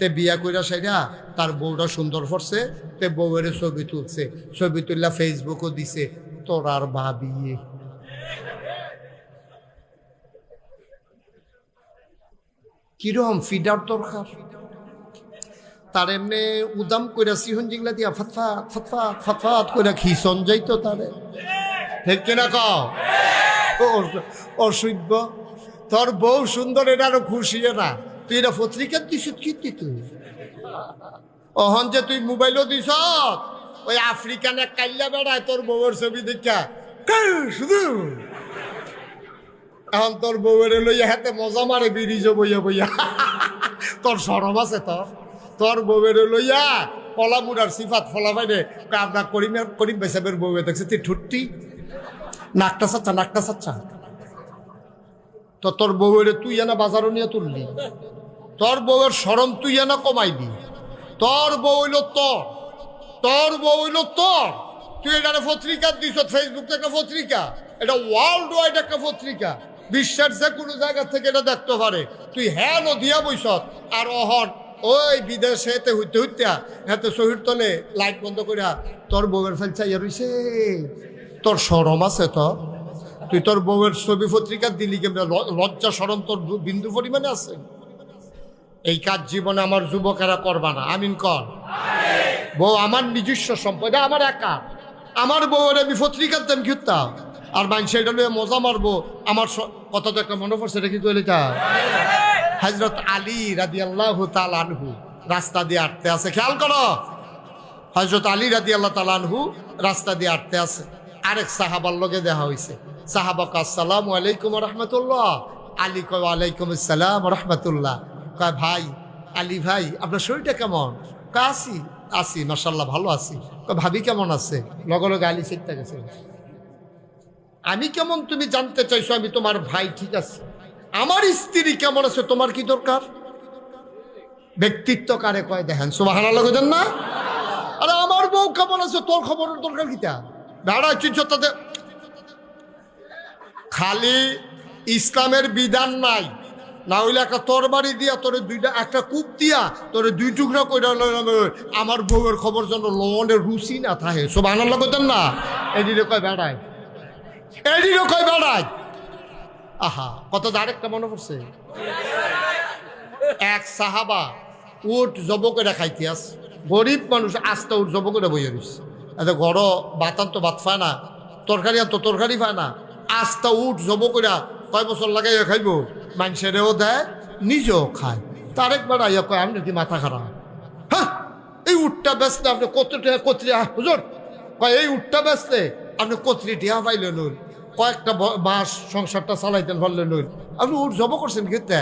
তে বিয়া কইরা সাইরা তার বউটা সুন্দর পড়ছে, তে বউয়ের ছবি তুলছে, ছবি তুললা ফেসবুকও দিছে, তোর আর ভাবি কিরকম ফিডার দরকার? তার এমনি উদাম কইরা সিহন জিংলা দিয়া ফতফাত ফতফাত ফতফাত কইরা খিসন যাইতো তারে, ঠিক কিনা কও? অসভ্য, তোর বউ সুন্দর, এটা আরো খুশি না। তুই এটা পত্রিকা দিস কি তুই? অহন যে তুই মোবাইলও দিস, ওই আফ্রিকান এক কাইল্লা বেড়ায় তোর বউয়ের ছবি দেখা শুধু। এখন তোর বউয়ের লইয়া হাতে মজা মারে বিরিজ বইয়া বইয়া। তোর সরম আছে? তোর বউয়ের লইয়া পলামুড়ার সিফাত ফলা বাইরে আপনার করিম বেসাবের বউয়ে দেখছে তুই ঠুট্টি নাকটা চাচ্ছা, নাকটা চাচ্ছা। তো তোর বউয়ের তুই এনা বাজারও নিয়ে তুললি, তোর বউয়ের সরম তুই এনা কমাইবি। তোর বউ হইল তোর বউ হইল তুই এটা পত্রিকা দিস, ফেসবুক একটা পত্রিকা, এটা ওয়ার্ল্ড ওয়াইড একটা পত্রিকা, বিশ্বের যে কোনো জায়গা থেকে এটা দেখতে পারে। তুই হ্যাঁ দিয়া বইস আর অহন ওই বিদেশে হইতে হইতে হাতে শহীদ তলে লাইট বন্ধ করিয়া তোর বউয়ের ফেল চাইয়া রইছে। তোর সরম আছে? তুই তোর বউয়ের ছবি পত্রিকা দিলি কেমন? লজ্জা সরম তোর বিন্দু পরিমাণে আছে? এই কাজ জীবনে আমার যুবকেরা করবা না। আমিন কর। বউ আমার নিজস্ব সম্পদ, আমার একা। আমার বউয়ের আমি পত্রিকার দাম ঘুরতাম আর মানুষ এটা নিয়ে মজা মারবো। আমার কথা তো একটা মনে পড়ছে, এটা কি কইলে তা হযরত আলী রাদিয়াল্লাহু তাআলা আনহু রাস্তা দিয়ে হাঁটতে আছে, খেয়াল করো। হযরত আলী রাদিয়াল্লাহু তাআলা আনহু রাস্তা দিয়ে হাঁটতে আছে, আরেক সাহাবার লগে দেখা হইছে। সাহাবা কয় আসসালামু আলাইকুম ওয়া রাহমাতুল্লাহ। আলী কয় ওয়ালাইকুম আসসালাম ওয়া রাহমাতুল্লাহ। কয় ভাই আলী ভাই, আপনার শরীরটা কেমন? কয় আছি মাশাআল্লাহ ভালো আছি। কয় ভাবি কেমন আছে? লগে লগে আলী চিন্তা গেছে, আমি কেমন তুমি জানতে চাইছো? আমি তোমার ভাই, ঠিক আছে। আমার স্ত্রী কেমন আছে তোমার কি দরকার? ব্যক্তিত্ব কারে কয় দেখেন, সুবহানাল্লাহ কইতেন না? আরে আমার বউ কেমন আছে তোর খবরের দরকার কিটা? বেড়া চিন্তা, খালি ইসলামের বিধান নাই, না হইলে একটা তরবারি দিয়া তোর দুইটা একটা কূপ দিয়া তোর দুই টুকরা কইরা আমার বউয়ের খবর যেন লবণের রুচি না থাকে। সুবহানাল্লাহ কইতেন না? এদিকে কয় বেড়ায়, এদিকে কয় বেড়ায়। আহা, কত আরেকটা মনে পড়ছে, এক সাহাবা উট জব করে খাইতে আস, গরিব মানুষ আস্তে উঠ জব করে বইয়ে রয়েছে। এতে ঘর বাতান তো ভাত পায় না, তরকারি আন তো তরকারি পায় না, আস্তা উঠ জব করে কয় বছর লাগাইয়া খাইব, মানুষেরও দেয় নিজেও খায়। তারেকবার আইয়া কয় আমি নাকি মাথা খারাপ। হ্যাঁ, এই উটটা বেচলে আপনি কতটি হুজুর কয় এই উটটা বেচলে আপনি কতটি টিয়া পাইলেন, কয়েকটা মাস সংসারটা চালাইতেন পারলেন, আপনি উঠ জব করছেন খেতে।